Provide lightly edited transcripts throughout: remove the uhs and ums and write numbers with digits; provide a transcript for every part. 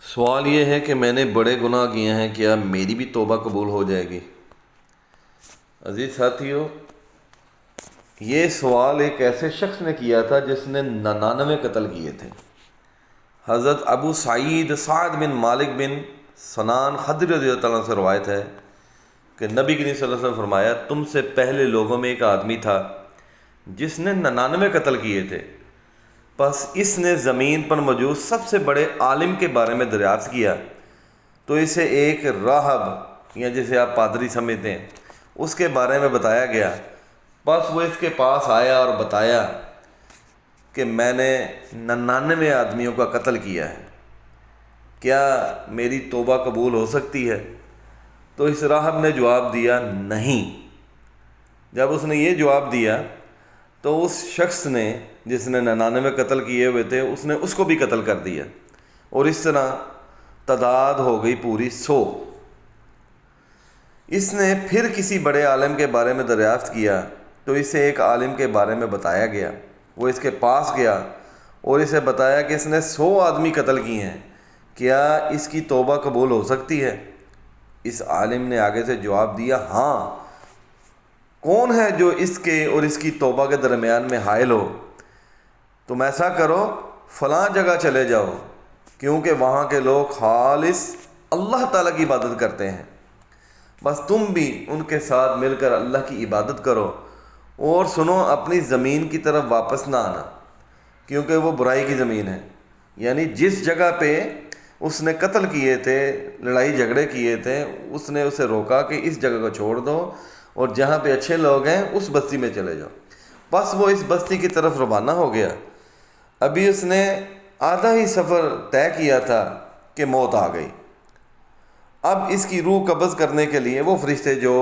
سوال یہ ہے کہ میں نے بڑے گناہ کیے ہیں، کیا میری بھی توبہ قبول ہو جائے گی؟ عزیز ساتھیو، یہ سوال ایک ایسے شخص نے کیا تھا جس نے 99 قتل کیے تھے۔ حضرت ابو سعید سعد بن مالک بن سنان خدری رضی اللہ عنہ سے روایت ہے کہ نبی کریم صلی اللہ علیہ وسلم فرمایا، تم سے پہلے لوگوں میں ایک آدمی تھا جس نے 99 قتل کیے تھے، پس اس نے زمین پر موجود سب سے بڑے عالم کے بارے میں دریافت کیا تو اسے ایک راہب یا جسے آپ پادری سمجھتے ہیں اس کے بارے میں بتایا گیا۔ بس وہ اس کے پاس آیا اور بتایا کہ میں نے 99 آدمیوں کا قتل کیا ہے، کیا میری توبہ قبول ہو سکتی ہے؟ تو اس راہب نے جواب دیا نہیں۔ جب اس نے یہ جواب دیا تو اس شخص نے جس نے 99 قتل کیے ہوئے تھے اس نے اس کو بھی قتل کر دیا، اور اس طرح تعداد ہو گئی پوری 100۔ اس نے پھر کسی بڑے عالم کے بارے میں دریافت کیا تو اسے ایک عالم کے بارے میں بتایا گیا۔ وہ اس کے پاس گیا اور اسے بتایا کہ اس نے 100 آدمی قتل کیے ہیں، کیا اس کی توبہ قبول ہو سکتی ہے؟ اس عالم نے آگے سے جواب دیا، ہاں، کون ہے جو اس کے اور اس کی توبہ کے درمیان میں حائل ہو؟ تم ایسا کرو، فلاں جگہ چلے جاؤ، کیونکہ وہاں کے لوگ خالص اللہ تعالیٰ کی عبادت کرتے ہیں، بس تم بھی ان کے ساتھ مل کر اللہ کی عبادت کرو، اور سنو، اپنی زمین کی طرف واپس نہ آنا، کیونکہ وہ برائی کی زمین ہے۔ یعنی جس جگہ پہ اس نے قتل کیے تھے، لڑائی جھگڑے کیے تھے، اس نے اسے روکا کہ اس جگہ کو چھوڑ دو اور جہاں پہ اچھے لوگ ہیں اس بستی میں چلے جاؤ۔ بس وہ اس بستی کی طرف روانہ ہو گیا۔ ابھی اس نے آدھا ہی سفر طے کیا تھا کہ موت آ گئی۔ اب اس کی روح قبض کرنے کے لیے وہ فرشتے جو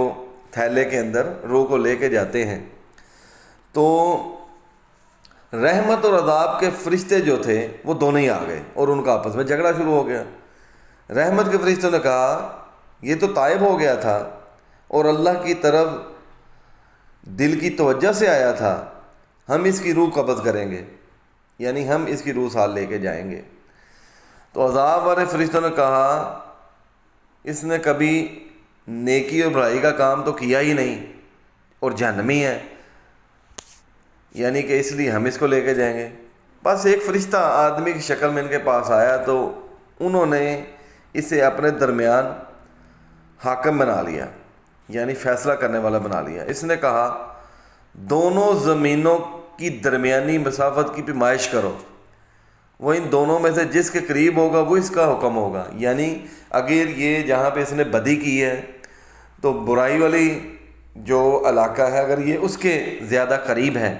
تھیلے کے اندر روح کو لے کے جاتے ہیں، تو رحمت اور عذاب کے فرشتے جو تھے وہ دونوں ہی آ گئے اور ان کا آپس میں جھگڑا شروع ہو گیا۔ رحمت کے فرشتوں نے کہا، یہ تو تائب ہو گیا تھا اور اللہ کی طرف دل کی توجہ سے آیا تھا، ہم اس کی روح قبض کریں گے، یعنی ہم اس کی روح ساتھ لے کے جائیں گے۔ تو عذاب والے فرشتوں نے کہا، اس نے کبھی نیکی اور بھلائی کا کام تو کیا ہی نہیں اور جہنمی ہے، یعنی کہ اس لیے ہم اس کو لے کے جائیں گے۔ بس ایک فرشتہ آدمی کی شکل میں ان کے پاس آیا تو انہوں نے اسے اپنے درمیان حاکم بنا لیا، یعنی فیصلہ کرنے والا بنا لیا۔ اس نے کہا، دونوں زمینوں کی درمیانی مسافت کی پیمائش کرو، وہ ان دونوں میں سے جس کے قریب ہوگا وہ اس کا حکم ہوگا۔ یعنی اگر یہ جہاں پہ اس نے بدی کی ہے تو برائی والی جو علاقہ ہے، اگر یہ اس کے زیادہ قریب ہے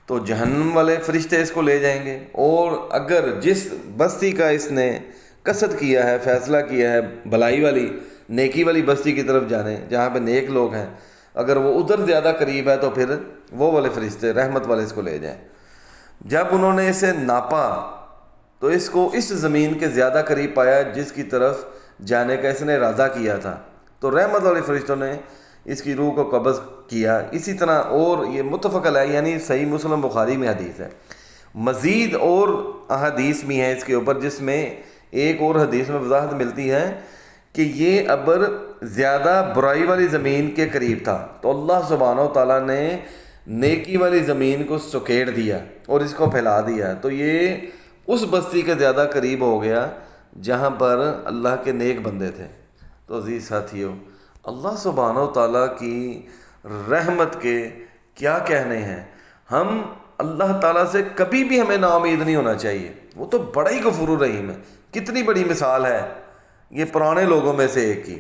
تو جہنم والے فرشتے اس کو لے جائیں گے، اور اگر جس بستی کا اس نے قصد کیا ہے، فیصلہ کیا ہے بھلائی والی، نیکی والی بستی کی طرف جانے جہاں پہ نیک لوگ ہیں، اگر وہ ادھر زیادہ قریب ہے تو پھر وہ والے فرشتے رحمت والے اس کو لے جائیں۔ جب انہوں نے اسے ناپا تو اس کو اس زمین کے زیادہ قریب پایا جس کی طرف جانے کا اس نے ارادہ کیا تھا، تو رحمت والے فرشتوں نے اس کی روح کو قبض کیا۔ اسی طرح اور یہ متفق علیہ، یعنی صحیح مسلم بخاری میں حدیث ہے، مزید اور احادیث بھی ہیں اس کے اوپر، جس میں ایک اور حدیث میں وضاحت ملتی ہے کہ یہ ابر زیادہ برائی والی زمین کے قریب تھا، تو اللہ سبحانہ و تعالیٰ نے نیکی والی زمین کو سکیڑ دیا اور اس کو پھیلا دیا، تو یہ اس بستی کے زیادہ قریب ہو گیا جہاں پر اللہ کے نیک بندے تھے۔ تو عزیز ساتھیو، اللہ سبحانہ و تعالیٰ کی رحمت کے کیا کہنے ہیں۔ ہم اللہ تعالیٰ سے کبھی بھی ہمیں نا امید نہیں ہونا چاہیے، وہ تو بڑا ہی غفور الرحیم ہے۔ کتنی بڑی مثال ہے یہ پرانے لوگوں میں سے ایک کی۔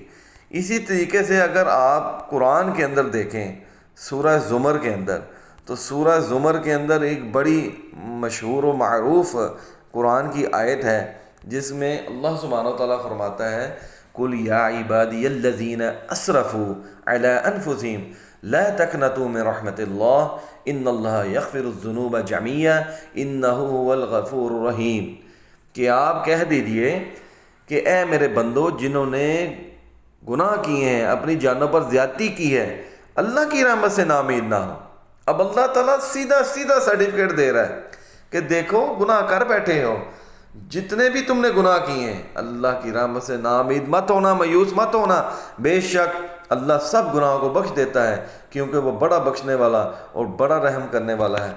اسی طریقے سے اگر آپ قرآن کے اندر دیکھیں سورہ زمر کے اندر، تو سورہ زمر کے اندر ایک بڑی مشہور و معروف قرآن کی آیت ہے جس میں اللہ سبحانہ و تعالیٰ فرماتا ہے، قُلْ يَا عِبَادِيَ الَّذِينَ أَسْرَفُوا عَلَىٰ أَنفُسِهِمْ لَا تَقْنَطُوا مِن رَحْمَةِ اللَّهِ إِنَّ اللَّهَ يَغْفِرُ الذُّنُوبَ جَمِيعًا إِنَّهُ هُوَ الْغَفُورُ الرَّحِيمُ، کہ آپ کہہ دیجئے کہ اے میرے بندو جنہوں نے گناہ کیے ہیں، اپنی جانوں پر زیادتی کی ہے، اللہ کی رحمت سے نا امید نہ ہو۔ اب اللہ تعالیٰ سیدھا سیدھا سرٹیفکیٹ دے رہا ہے کہ دیکھو گناہ کر بیٹھے ہو، جتنے بھی تم نے گناہ کیے ہیں اللہ کی رحمت سے ناامید مت ہونا، مایوس مت ہونا، بے شک اللہ سب گناہوں کو بخش دیتا ہے، کیونکہ وہ بڑا بخشنے والا اور بڑا رحم کرنے والا ہے۔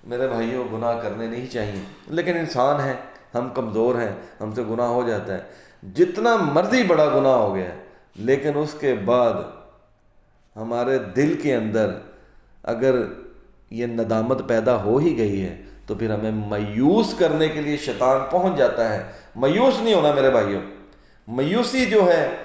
میرے بھائیوں، گناہ کرنے نہیں چاہیے، لیکن انسان ہیں، ہم کمزور ہیں، ہم سے گناہ ہو جاتا ہے۔ جتنا مرضی بڑا گناہ ہو گیا لیکن اس کے بعد ہمارے دل کے اندر اگر یہ ندامت پیدا ہو ہی گئی ہے تو پھر ہمیں مایوس کرنے کے لیے شیطان پہنچ جاتا ہے۔ مایوس نہیں ہونا میرے بھائیوں، مایوسی جو ہے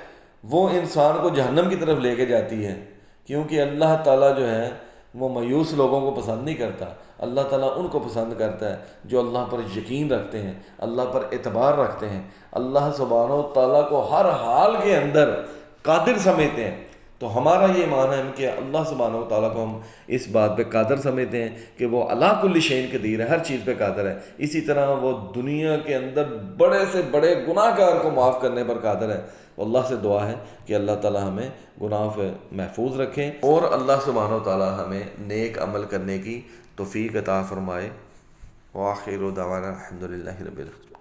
وہ انسان کو جہنم کی طرف لے کے جاتی ہے، کیونکہ اللہ تعالیٰ جو ہے وہ مایوس لوگوں کو پسند نہیں کرتا۔ اللہ تعالیٰ ان کو پسند کرتا ہے جو اللہ پر یقین رکھتے ہیں، اللہ پر اعتبار رکھتے ہیں، اللہ سبحانہ و تعالیٰ کو ہر حال کے اندر قادر سمجھتے ہیں۔ تو ہمارا یہ ایمان ہے کہ اللہ سبحانہ و تعالیٰ کو ہم اس بات پہ قادر سمجھتے ہیں کہ وہ علی کل شیء قدیر ہے، ہر چیز پہ قادر ہے۔ اسی طرح وہ دنیا کے اندر بڑے سے بڑے گناہ گار کو معاف کرنے پر قادر ہے۔ اللہ سے دعا ہے کہ اللہ تعالیٰ ہمیں گناہ سے محفوظ رکھیں اور اللہ سبحانہ و تعالیٰ ہمیں نیک عمل کرنے کی توفیق عطا فرمائے۔ وآخر دعوانا الحمد للہ رب العالمین۔